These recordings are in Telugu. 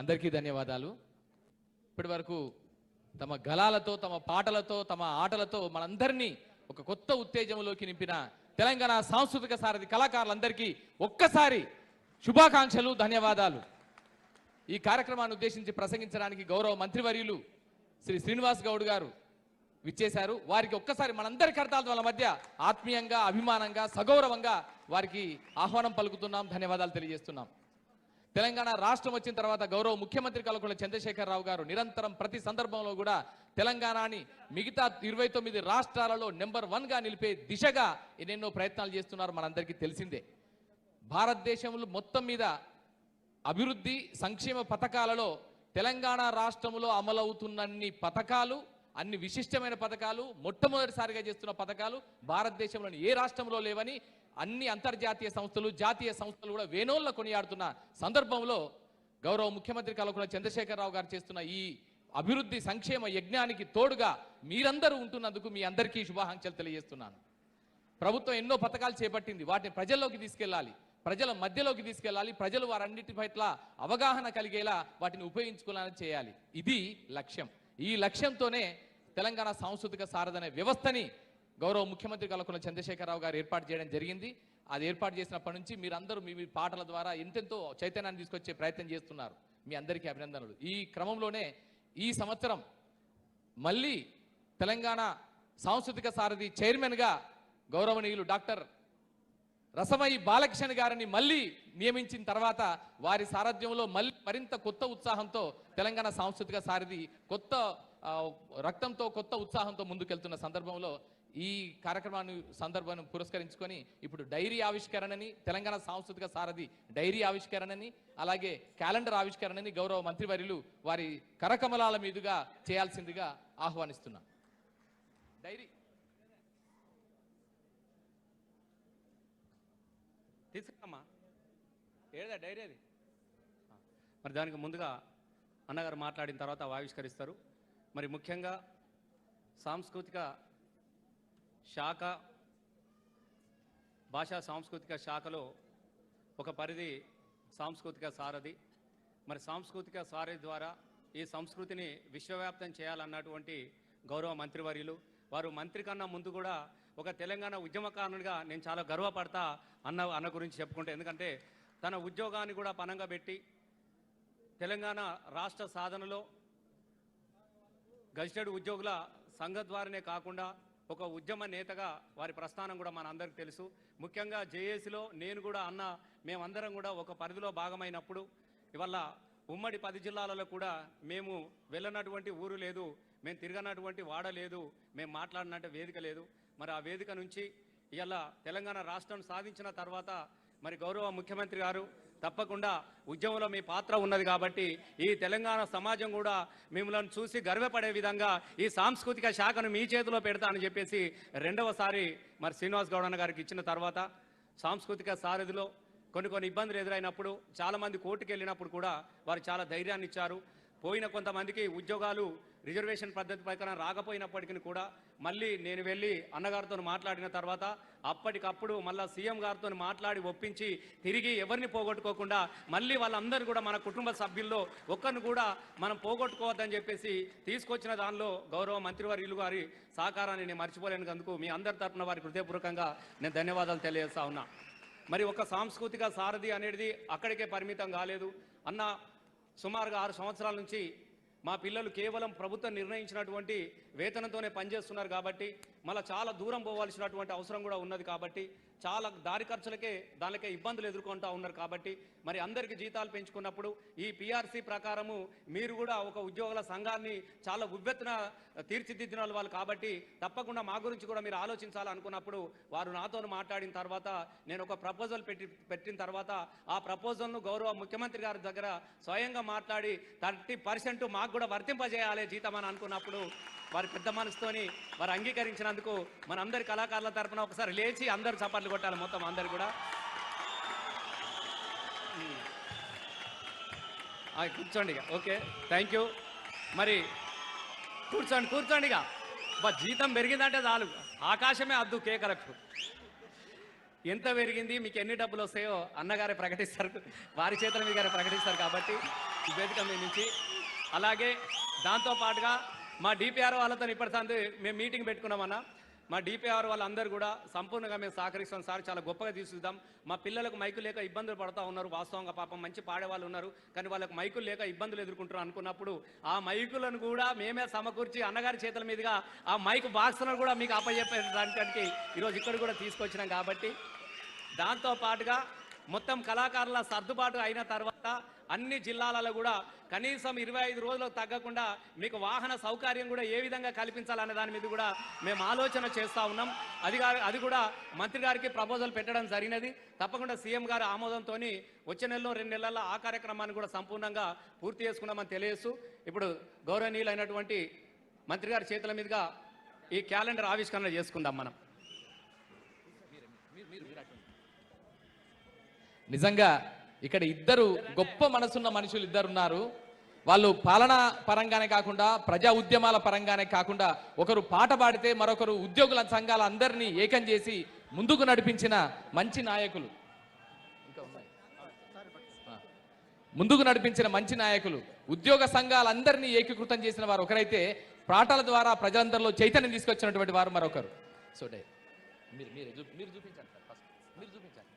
అందరికీ ధన్యవాదాలు. ఇప్పటి వరకు తమ గళాలతో, తమ పాటలతో, తమ ఆటలతో మనందరినీ ఒక కొత్త ఉత్తేజంలోకి నింపిన తెలంగాణ సాంస్కృతిక సారథి కళాకారులందరికీ ఒక్కసారి శుభాకాంక్షలు, ధన్యవాదాలు. ఈ కార్యక్రమాన్ని ఉద్దేశించి ప్రసంగించడానికి గౌరవ మంత్రివర్యులు శ్రీ శ్రీనివాస్ గౌడ్ గారు విచ్చేశారు. వారికి ఒక్కసారి మనందరి కర్తాల వాళ్ళ మధ్య ఆత్మీయంగా, అభిమానంగా, సగౌరవంగా వారికి ఆహ్వానం పలుకుతున్నాం, ధన్యవాదాలు తెలియజేస్తున్నాం. తెలంగాణ రాష్ట్రం వచ్చిన తర్వాత గౌరవ ముఖ్యమంత్రి కల్వకుంట్ల చంద్రశేఖరరావు గారు నిరంతరం ప్రతి సందర్భంలో కూడా తెలంగాణని మిగతా 29 రాష్ట్రాలలో నెంబర్ 1గా నిలిపే దిశగా ఎన్నెన్నో ప్రయత్నాలు చేస్తున్నారు, మనందరికీ తెలిసిందే. భారతదేశంలో మొత్తం మీద అభివృద్ధి సంక్షేమ పథకాలలో తెలంగాణ రాష్ట్రంలో అమలవుతున్నన్ని పథకాలు, అన్ని విశిష్టమైన పథకాలు, మొట్టమొదటిసారిగా చేస్తున్న పథకాలు భారతదేశంలోని ఏ రాష్ట్రంలో లేవని అన్ని అంతర్జాతీయ సంస్థలు, జాతీయ సంస్థలు కూడా వేనోళ్ళ కొనియాడుతున్న సందర్భంలో గౌరవ ముఖ్యమంత్రి కల్వకుంట్ల చంద్రశేఖరరావు గారు చేస్తున్న ఈ అభివృద్ధి సంక్షేమ యజ్ఞానికి తోడుగా మీరందరూ ఉంటున్నందుకు మీ అందరికీ శుభాకాంక్షలు తెలియజేస్తున్నాను. ప్రభుత్వం ఎన్నో పథకాలు చేపట్టింది, వాటిని ప్రజల్లోకి తీసుకెళ్లాలి, ప్రజల మధ్యలోకి తీసుకెళ్లాలి, ప్రజలు వారన్నిటి పట్ల అవగాహన కలిగేలా వాటిని ఉపయోగించుకోవాలని చేయాలి. ఇది లక్ష్యం. ఈ లక్ష్యంతోనే తెలంగాణ సాంస్కృతిక సారథి అనే వ్యవస్థని గౌరవ ముఖ్యమంత్రి కల్వకుంట్ల చంద్రశేఖరరావు గారు ఏర్పాటు చేయడం జరిగింది. అది ఏర్పాటు చేసినప్పటి నుంచి మీరందరూ మీ పాటల ద్వారా ఎంతెంతో చైతన్యాన్ని తీసుకొచ్చే ప్రయత్నం చేస్తున్నారు. మీ అందరికీ అభినందనలు. ఈ క్రమంలోనే ఈ సంవత్సరం మళ్ళీ తెలంగాణ సాంస్కృతిక సారథి చైర్మన్గా గౌరవనీయులు డాక్టర్ రసమయి బాలకిషన్ గారిని మళ్ళీ నియమించిన తర్వాత వారి సారథ్యంలో మళ్ళీ మరింత కొత్త ఉత్సాహంతో తెలంగాణ సాంస్కృతిక సారథి కొత్త రక్తంతో, కొత్త ఉత్సాహంతో ముందుకెళ్తున్న సందర్భంలో ఈ సందర్భాన్ని పురస్కరించుకొని ఇప్పుడు డైరీ ఆవిష్కరణని, తెలంగాణ సాంస్కృతిక సారథి డైరీ ఆవిష్కరణని, అలాగే క్యాలెండర్ ఆవిష్కరణని గౌరవ మంత్రివర్యులు వారి కరకమలాల మీదుగా చేయాల్సిందిగా ఆహ్వానిస్తున్నాం. డైరీ తీసుకురామ్మా, ఏదా డైరీ అది. మరి దానికి ముందుగా అన్నగారు మాట్లాడిన తర్వాత ఆవిష్కరిస్తారు. మరి ముఖ్యంగా సాంస్కృతిక శాఖ, భాషా సాంస్కృతిక శాఖలో ఒక పరిధి సాంస్కృతిక సారథి. మరి సాంస్కృతిక సారథి ద్వారా ఈ సంస్కృతిని విశ్వవ్యాప్తం చేయాలన్నటువంటి గౌరవ మంత్రివర్యులు వారు మంత్రి కన్నా ముందు కూడా ఒక తెలంగాణ ఉద్యమకారునిగా నేను చాలా గర్వపడతా అన్న గురించి చెప్పుకుంటే, ఎందుకంటే తన ఉద్యోగాన్ని కూడా పనంగా పెట్టి తెలంగాణ రాష్ట్ర సాధనలో గజిటెడ్ ఉద్యోగుల సంఘ ద్వారానే కాకుండా ఒక ఉద్యమ నేతగా వారి ప్రస్థానం కూడా మన అందరికీ తెలుసు. ముఖ్యంగా జేఏసీలో నేను కూడా మేమందరం కూడా ఒక పరిధిలో భాగమైనప్పుడు ఇవాళ ఉమ్మడి 10 జిల్లాలలో కూడా మేము వెళ్ళనటువంటి ఊరు లేదు, మేము తిరగనటువంటి వాడ లేదు, మేము మాట్లాడినట్టు వేదిక లేదు. మరి ఆ వేదిక నుంచి ఇవాళ తెలంగాణ రాష్ట్రం సాధించిన తర్వాత మరి గౌరవ ముఖ్యమంత్రి గారు తప్పకుండా ఉద్యమంలో మీ పాత్ర ఉన్నది కాబట్టి ఈ తెలంగాణ సమాజం కూడా మిమ్మల్ని చూసి గర్వపడే విధంగా ఈ సాంస్కృతిక శాఖను మీ చేతిలో పెడతా అని చెప్పేసి రెండవసారి మరి శ్రీనివాస్ గౌడ్ అన్న గారికి ఇచ్చిన తర్వాత సాంస్కృతిక సారథిలో కొన్ని ఇబ్బందులు ఎదురైనప్పుడు, చాలామంది కోర్టుకు వెళ్ళినప్పుడు కూడా వారు చాలా ధైర్యాన్ని ఇచ్చారు. పోయిన కొంతమందికి ఉద్యోగాలు రిజర్వేషన్ పద్ధతి ప్రకారం రాకపోయినప్పటికీ కూడా మళ్ళీ నేను వెళ్ళి అన్నగారితో మాట్లాడిన తర్వాత అప్పటికప్పుడు మళ్ళీ సీఎం గారితో మాట్లాడి ఒప్పించి తిరిగి ఎవరిని పోగొట్టుకోకుండా మళ్ళీ వాళ్ళందరూ కూడా మన కుటుంబ సభ్యుల్లో ఒక్కరిని కూడా మనం పోగొట్టుకోవద్దని చెప్పేసి తీసుకొచ్చిన దానిలో గౌరవ మంత్రివర్యులు గారి సహకారాన్ని నేను మర్చిపోలేనందుకు మీ అందరి తరఫున వారికి హృదయపూర్వకంగా నేను ధన్యవాదాలు తెలియజేస్తా ఉన్నా. మరి ఒక సాంస్కృతిక సారథి అనేది అక్కడికే పరిమితం కాలేదు అన్న. సుమారుగా 6 సంవత్సరాల నుంచి మా పిల్లలు కేవలం ప్రభుత్వం నిర్ణయించినటువంటి వేతనంతోనే పనిచేస్తున్నారు కాబట్టి మళ్ళీ చాలా దూరం పోవాల్సినటువంటి అవసరం కూడా ఉన్నది కాబట్టి చాలా దారి ఖర్చులకే దానికే ఇబ్బందులు ఎదుర్కొంటూ ఉన్నారు కాబట్టి మరి అందరికీ జీతాలు పెంచుకున్నప్పుడు ఈ పిఆర్సీ ప్రకారము మీరు కూడా ఒక ఉద్యోగుల సంఘాన్ని చాలా ఉవ్వెత్తున తీర్చిదిద్దిన వాళ్ళు కాబట్టి తప్పకుండా మా గురించి కూడా మీరు ఆలోచించాలనుకున్నప్పుడు వారు నాతో మాట్లాడిన తర్వాత నేను ఒక ప్రపోజల్ పెట్టిన తర్వాత ఆ ప్రపోజల్ను గౌరవ ముఖ్యమంత్రి గారి దగ్గర స్వయంగా మాట్లాడి 30% మాకు కూడా వర్తింపజేయాలి జీతం అని అనుకున్నప్పుడు వారి పెద్ద మనసుతోని వారు అంగీకరించినందుకు మన అందరి కళాకారుల తరఫున ఒకసారి లేచి అందరూ చప్పట్లు కొట్టాలి, మొత్తం అందరు కూడా. కూర్చోండి ఇక. Okay, thank you. మరి కూర్చోండి ఇక. జీతం పెరిగిందంటే చాలు, ఆకాశమే అద్దు కేకలకు. ఎంత పెరిగింది, మీకు ఎన్ని డబ్బులు వస్తాయో అన్నగారే ప్రకటిస్తారు, వారి చేతుల మీద గారే ప్రకటిస్తారు. కాబట్టి ఈ వేదిక మీద నుంచి అలాగే దాంతో పాటుగా మా డిపిఆర్ వాళ్ళతో ఇప్పటిసారి మేము మీటింగ్ పెట్టుకున్నామన్నా. మా డిపిఆర్ వాళ్ళందరూ కూడా సంపూర్ణంగా మేము సహకరిస్తాం సార్, చాలా గొప్పగా తీసుకుందాం. మా పిల్లలకు మైకులు లేక ఇబ్బందులు పడుతూ ఉన్నారు, వాస్తవంగా పాపం మంచి పాడేవాళ్ళు ఉన్నారు, కానీ వాళ్ళకు మైకులు లేక ఇబ్బందులు ఎదుర్కొంటారు అనుకున్నప్పుడు ఆ మైకులను కూడా మేమే సమకూర్చి అన్నగారి చేతుల మీదుగా ఆ మైక్ బాక్స్లను కూడా మీకు అప్పచెప్పేదానికి ఈరోజు ఇక్కడ కూడా తీసుకొచ్చినాం. కాబట్టి దాంతో పాటుగా మొత్తం కళాకారుల సర్దుబాటు అయిన తర్వాత అన్ని జిల్లాలలో కూడా కనీసం 25 రోజులకు తగ్గకుండా మీకు వాహన సౌకర్యం కూడా ఏ విధంగా కల్పించాలనే దాని మీద కూడా మేము ఆలోచన చేస్తూ ఉన్నాం. అది కూడా మంత్రి గారికి ప్రపోజల్ పెట్టడం జరిగినది. తప్పకుండా సీఎం గారి ఆమోదంతో వచ్చే నెలలో 2 నెలల్లో ఆ కార్యక్రమాన్ని కూడా సంపూర్ణంగా పూర్తి చేసుకున్నామని తెలియజేస్తూ ఇప్పుడు గౌరవనీయులైనటువంటి మంత్రి గారి చేతుల మీదుగా ఈ క్యాలెండర్ ఆవిష్కరణ చేసుకుందాం మనం. నిజంగా ఇక్కడ ఇద్దరు గొప్ప మనసున్న మనుషులు ఇద్దరున్నారు. వాళ్ళు పాలనా పరంగానే కాకుండా ప్రజా ఉద్యమాల పరంగానే కాకుండా ఒకరు పాట పాడితే మరొకరు ఉద్యోగుల సంఘాల అందరినీ ఏకం చేసి ముందుకు నడిపించిన మంచి నాయకులు. ముందుకు నడిపించిన మంచి నాయకులు, ఉద్యోగ సంఘాలందరినీ ఏకీకృతం చేసిన వారు ఒకరైతే, పాటల ద్వారా ప్రజలందరిలో చైతన్యం తీసుకొచ్చినటువంటి వారు మరొకరు. సో మీరు చూపించండి సార్, ఫస్ట్ మీరు చూపించండి.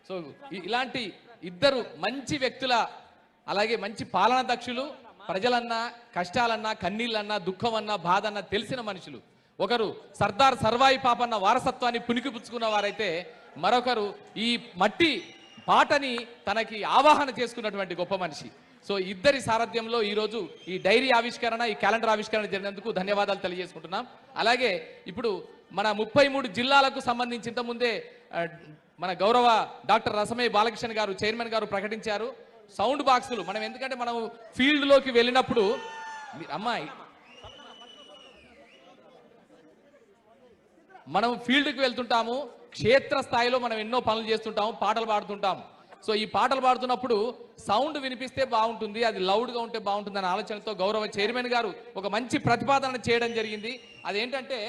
సో ఇలాంటి ఇద్దరు మంచి వ్యక్తుల, అలాగే మంచి పాలనా దక్షులు, ప్రజలన్నా కష్టాలన్నా కన్నీళ్ళన్నా దుఃఖమన్నా బాధన్నా తెలిసిన మనుషులు. ఒకరు సర్దార్ సర్వాయి పాపన్న వారసత్వాన్ని పుణికిపుచ్చుకున్న వారైతే మరొకరు ఈ మట్టి పాటని తనకి ఆవాహన చేసుకున్నటువంటి గొప్ప మనిషి. సో ఇద్దరి సారథ్యంలో ఈరోజు ఈ డైరీ ఆవిష్కరణ, ఈ క్యాలెండర్ ఆవిష్కరణ జరిగినందుకు ధన్యవాదాలు తెలియజేసుకుంటున్నాం. అలాగే ఇప్పుడు మన 33 జిల్లాలకు సంబంధించి ఇంతకుముందే మన గౌరవ డాక్టర్ రసమయ్య బాలకృష్ణ గారు చైర్మన్ గారు ప్రకటించారు సౌండ్ బాక్సులు. మనం ఎందుకంటే మనం ఫీల్డ్లోకి వెళ్ళినప్పుడు అమ్మాయి మనం ఫీల్డ్కి వెళ్తుంటాము, క్షేత్ర స్థాయిలో మనం ఎన్నో పనులు చేస్తుంటాము, పాటలు పాడుతుంటాము. సో ఈ పాటలు పాడుతున్నప్పుడు సౌండ్ వినిపిస్తే బాగుంటుంది, అది లౌడ్గా ఉంటే బాగుంటుంది అనే ఆలోచనతో గౌరవ చైర్మన్ గారు ఒక మంచి ప్రతిపాదన చేయడం జరిగింది. అదేంటంటే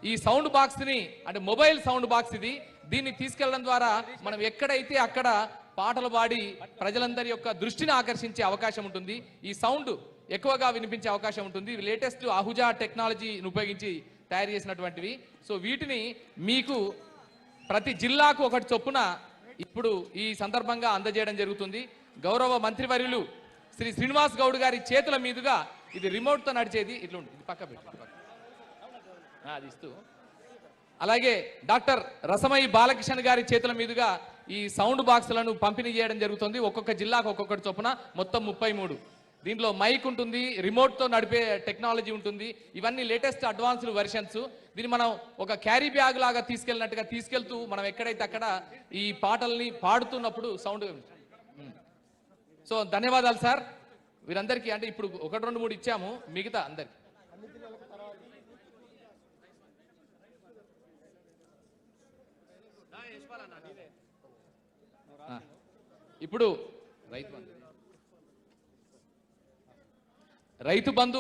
ఈ సౌండ్ బాక్స్ని, అంటే మొబైల్ సౌండ్ బాక్స్ ఇది, దీన్ని తీసుకెళ్లడం ద్వారా మనం ఎక్కడైతే అక్కడ పాటలు పాడి ప్రజలందరి యొక్క దృష్టిని ఆకర్షించే అవకాశం ఉంటుంది. ఈ సౌండ్ ఎక్కువగా వినిపించే అవకాశం ఉంటుంది. లేటెస్ట్ అహుజా టెక్నాలజీని ఉపయోగించి తయారు చేసినటువంటివి. సో వీటిని మీకు ప్రతి జిల్లాకు ఒకటి చొప్పున ఇప్పుడు ఈ సందర్భంగా అందజేయడం జరుగుతుంది. గౌరవ మంత్రివర్యులు శ్రీ శ్రీనివాస్ గౌడ్ గారి చేతుల మీదుగా ఇది రిమోట్తో నడిచేది, ఇట్లా ఉంటుంది, ఇది పక్క పెట్టి అది ఇస్తూ, అలాగే డాక్టర్ రసమయ్య బాలకృష్ణ గారి చేతుల మీదుగా ఈ సౌండ్ బాక్సులను పంపిణీ చేయడం జరుగుతుంది. ఒక్కొక్క జిల్లాకు ఒక్కొక్కటి చొప్పున మొత్తం 33. దీంట్లో మైక్ ఉంటుంది, రిమోట్తో నడిపే టెక్నాలజీ ఉంటుంది. ఇవన్నీ లేటెస్ట్ అడ్వాన్స్డ్ వెర్షన్స్. దీన్ని మనం ఒక క్యారీ బ్యాగ్ లాగా తీసుకెళ్ళినట్టుగా తీసుకెళ్తూ మనం ఎక్కడైతే అక్కడ ఈ పాటల్ని పాడుతున్నప్పుడు సౌండ్. సో ధన్యవాదాలు సార్ వీరందరికీ. అంటే ఇప్పుడు 1, 2, 3 ఇచ్చాము, మిగతా అందరికి. ఇప్పుడు రైతు బంధు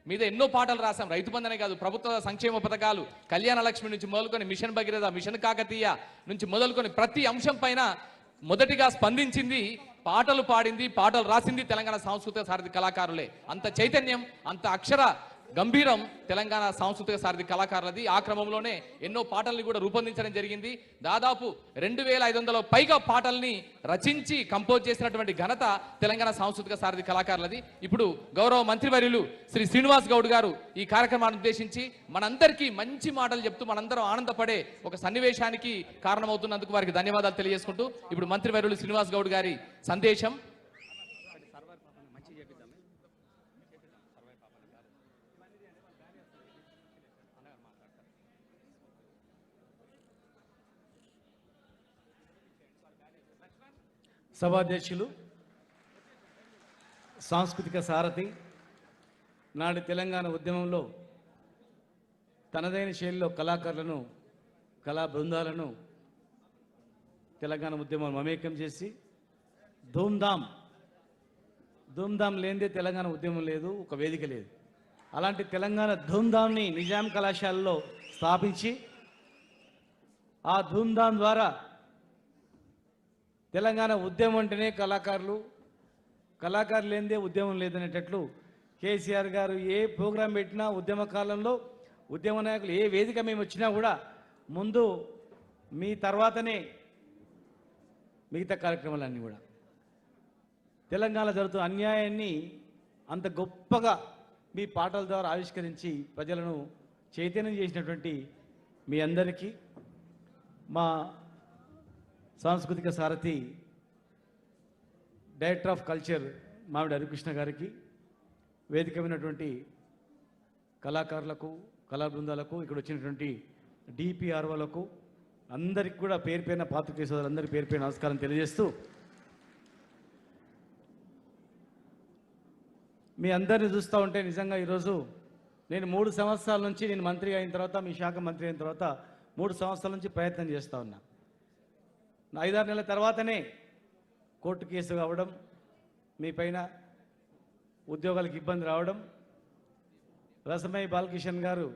మీద ఎన్నో పాటలు రాసాం. రైతు బంధు అనే కాదు, ప్రభుత్వ సంక్షేమ పథకాలు, కళ్యాణ లక్ష్మి నుంచి మొదలుకొని మిషన్ భగీరథ, మిషన్ కాకతీయ నుంచి మొదలుకొని ప్రతి అంశం పైన మొదటిగా స్పందించింది, పాటలు పాడింది, పాటలు రాసింది తెలంగాణ సాంస్కృతిక సారథి కళాకారులే. అంత చైతన్యం, అంత అక్షర గంభీరం తెలంగాణ సాంస్కృతిక సారథి కళాకారులది. ఆ క్రమంలోనే ఎన్నో పాటల్ని కూడా రూపొందించడం జరిగింది. దాదాపు 2500 పైగా పాటల్ని రచించి కంపోజ్ చేసినటువంటి ఘనత తెలంగాణ సాంస్కృతిక సారథి కళాకారులది. ఇప్పుడు గౌరవ మంత్రివర్యులు శ్రీ శ్రీనివాస్ గౌడ్ గారు ఈ కార్యక్రమాన్ని ఉద్దేశించి మనందరికీ మంచి మాటలు చెప్తూ మనందరం ఆనందపడే ఒక సన్నివేశానికి కారణమవుతున్నందుకు వారికి ధన్యవాదాలు తెలియజేసుకుంటూ ఇప్పుడు మంత్రివర్యులు శ్రీనివాస్ గౌడ్ గారి సందేశం. సభాధ్యక్షులు, సాంస్కృతిక సారథి, నాడు తెలంగాణ ఉద్యమంలో తనదైన శైలిలో కళాకారులను, కళా బృందాలను తెలంగాణ ఉద్యమం మమేకం చేసి ధూమ్ధాం లేనిదే తెలంగాణ ఉద్యమం లేదు, ఒక వేదిక లేదు. అలాంటి తెలంగాణ ధూమ్ధామ్ని నిజాం కళాశాలలో స్థాపించి ఆ ధూమ్ధామ్ ద్వారా తెలంగాణ ఉద్యమం అంటేనే కళాకారులు, కళాకారులు లేనిదే ఉద్యమం లేదనేటట్లు కేసీఆర్ గారు ఏ ప్రోగ్రాం పెట్టినా ఉద్యమ కాలంలో ఉద్యమ నాయకులు ఏ వేదిక మేము వచ్చినా కూడా ముందు మీ తర్వాతనే మిగతా కార్యక్రమాలన్నీ కూడా తెలంగాణ జరుగుతున్న అన్యాయాన్ని అంత గొప్పగా మీ పాటల ద్వారా ఆవిష్కరించి ప్రజలను చైతన్యం చేసినటువంటి మీ అందరికీ మా సాంస్కృతిక సారథి డైరెక్టర్ ఆఫ్ కల్చర్ మామిడి హరికృష్ణ గారికి, వేదిక ఉన్నటువంటి కళాకారులకు, కళా బృందాలకు, ఇక్కడ వచ్చినటువంటి డిపిఆర్ఓలకు అందరికి కూడా పేరు పేరున పాత్రికేయ సోదరులందరికీ పేరు పేరున నమస్కారం తెలియజేస్తూ, మీ అందరిని చూస్తూ ఉంటే నిజంగా ఈరోజు నేను 3 సంవత్సరాల నుంచి నేను మంత్రి అయిన తర్వాత, మీ శాఖ మంత్రి అయిన తర్వాత 3 సంవత్సరాల నుంచి ప్రయత్నం చేస్తూ ఉన్నా. 5-6 నెలల తర్వాతనే కోర్టు కేసు కావడం, మీ పైన ఉద్యోగాలకు ఇబ్బంది రావడం, రసమయ్య బాలకిషన్ గారు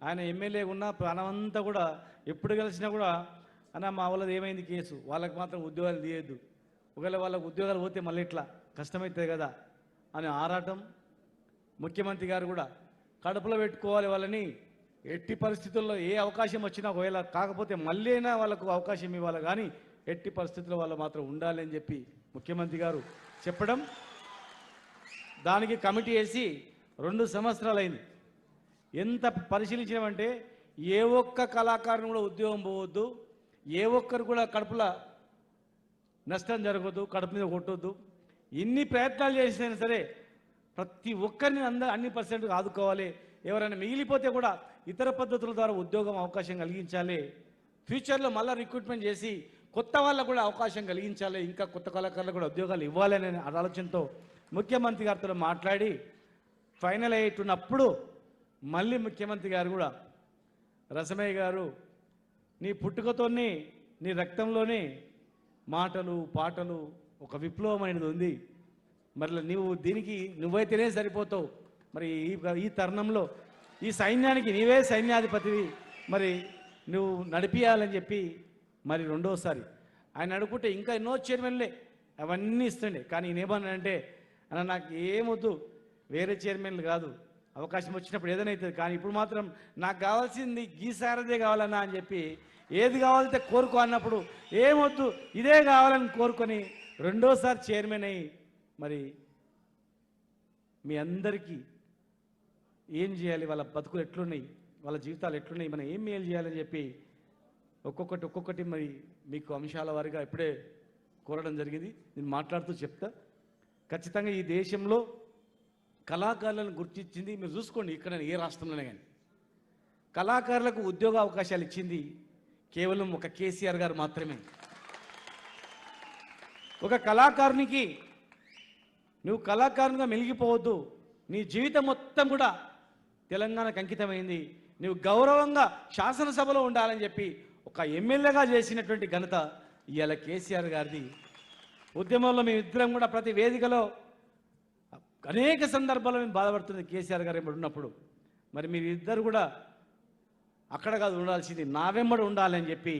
ఆయన ఎమ్మెల్యే ఉన్న ప్రాణమంతా కూడా ఎప్పుడు కలిసినా కూడా అన్న మా వాళ్ళది ఏమైంది కేసు, వాళ్ళకి మాత్రం ఉద్యోగాలు తీయద్దు, ఒకవేళ వాళ్ళకు ఉద్యోగాలు పోతే మళ్ళీ ఇట్లా కష్టమవుతుంది కదా అని ఆరాటం. ముఖ్యమంత్రి గారు కూడా కడుపులో పెట్టుకోవాలి వాళ్ళని, ఎట్టి పరిస్థితుల్లో ఏ అవకాశం వచ్చినా ఒకవేళ కాకపోతే మళ్ళీ అయినా వాళ్ళకు అవకాశం ఇవ్వాలి, కానీ ఎట్టి పరిస్థితుల్లో వాళ్ళు మాత్రం ఉండాలి అని చెప్పి ముఖ్యమంత్రి గారు చెప్పడం, దానికి కమిటీ వేసి 2 సంవత్సరాలు అయింది. ఎంత పరిశీలించామంటే ఏ ఒక్క కళాకారుని కూడా ఉద్యోగం పోవద్దు, ఏ ఒక్కరు కూడా కడుపుల నష్టం జరగద్దు, కడుపు మీద కొట్టొద్దు. ఎన్ని ప్రయత్నాలు చేసినా సరే ప్రతి ఒక్కరిని అన్ని పర్సెంట్గా ఆదుకోవాలి. ఎవరైనా మిగిలిపోతే కూడా ఇతర పద్ధతుల ద్వారా ఉద్యోగం అవకాశం కలిగించాలి. ఫ్యూచర్లో మళ్ళీ రిక్రూట్మెంట్ చేసి కొత్త వాళ్ళకు కూడా అవకాశం కలిగించాలి, ఇంకా కొత్త కళాకారులకు కూడా ఉద్యోగాలు ఇవ్వాలి అనే ఆలోచనతో ముఖ్యమంత్రి గారితో మాట్లాడి ఫైనల్ అయ్యేట్టున్నప్పుడు మళ్ళీ ముఖ్యమంత్రి గారు కూడా, రసమయ్య గారు నీ పుట్టుకతోనే నీ రక్తంలోనే మాటలు పాటలు ఒక విప్లవమైనది ఉంది, మరి దీనికి నువ్వైతేనే సరిపోతావు, మరి ఈ తరుణంలో ఈ సైన్యానికి నీవే సైన్యాధిపతివి, మరి నువ్వు నడిపియాలని చెప్పి మరి 2వసారి ఆయన అడుగుంటే ఇంకా ఎన్నో చైర్మన్లే అవన్నీ ఇస్తుండే. కానీ నేనేమన్నానంటే అన్న నాకు ఏమొద్దు, వేరే చైర్మన్లు కాదు, అవకాశం వచ్చినప్పుడు ఏదైనా అవుతుంది, కానీ ఇప్పుడు మాత్రం నాకు కావాల్సింది గీసారదే కావాలన్నా అని చెప్పి ఏది కావాలంటే కోరుకో అన్నప్పుడు ఏమొద్దు ఇదే కావాలని కోరుకొని 2వసారి చైర్మన్ అయ్యి మరి మీ అందరికీ ఏం చేయాలి, వాళ్ళ బతుకులు ఎట్లున్నాయి, వాళ్ళ జీవితాలు ఎట్లున్నాయి, మనం ఏం మేలు చేయాలని చెప్పి ఒక్కొక్కటి మరి మీకు అంశాల వారిగా ఇప్పుడే కోరడం జరిగింది. నేను మాట్లాడుతూ చెప్తా. ఖచ్చితంగా ఈ దేశంలో కళాకారులను గుర్తించింది మీరు చూసుకోండి, ఇక్కడ ఏ రాష్ట్రంలోనే కానీ కళాకారులకు ఉద్యోగ అవకాశాలు ఇచ్చింది కేవలం ఒక కేసీఆర్ గారు మాత్రమే. ఒక కళాకారునికి నువ్వు కళాకారునిగా మెలిగిపోవద్దు, నీ జీవితం మొత్తం కూడా తెలంగాణకు అంకితమైంది, నువ్వు గౌరవంగా శాసనసభలో ఉండాలని చెప్పి ఒక ఎమ్మెల్యేగా చేసినటువంటి ఘనత ఇవాళ కేసీఆర్ గారిది. ఉద్యమంలో మేమిద్దరం కూడా ప్రతి వేదికలో అనేక సందర్భాల్లో మేము బాధపడుతుంది కేసీఆర్ గారు వెంబడి ఉన్నప్పుడు. మరి మీరు ఇద్దరు కూడా అక్కడ కాదు ఉండాల్సింది, నా వెంబడి ఉండాలని చెప్పి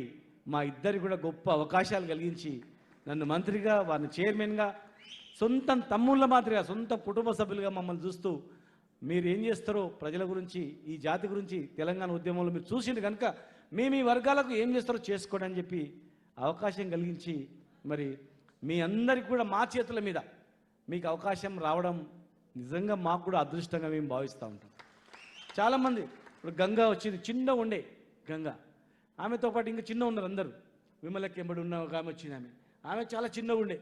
మా ఇద్దరికి కూడా గొప్ప అవకాశాలు కలిగించి నన్ను మంత్రిగా, వారిని చైర్మన్గా, సొంత తమ్ముళ్ళ మాదిరిగా, సొంత కుటుంబ సభ్యులుగా మమ్మల్ని చూస్తూ మీరు ఏం చేస్తారో ప్రజల గురించి, ఈ జాతి గురించి తెలంగాణ ఉద్యమంలో మీరు చూసింది కనుక మేము ఈ వర్గాలకు ఏం చేస్తారో చేసుకోండి అని చెప్పి అవకాశం కలిగించి మరి మీ అందరికి కూడా మా చేతుల మీద మీకు అవకాశం రావడం నిజంగా మాకు కూడా అదృష్టంగా మేము భావిస్తూ ఉంటాం. చాలామంది ఇప్పుడు గంగా వచ్చింది, చిన్న ఉండే గంగా, ఆమెతో పాటు ఇంకా చిన్న ఉన్నారు అందరూ, విమలకి ఎంబడి ఉన్న ఒక ఆమె వచ్చింది, ఆమె చాలా చిన్నగా ఉండే,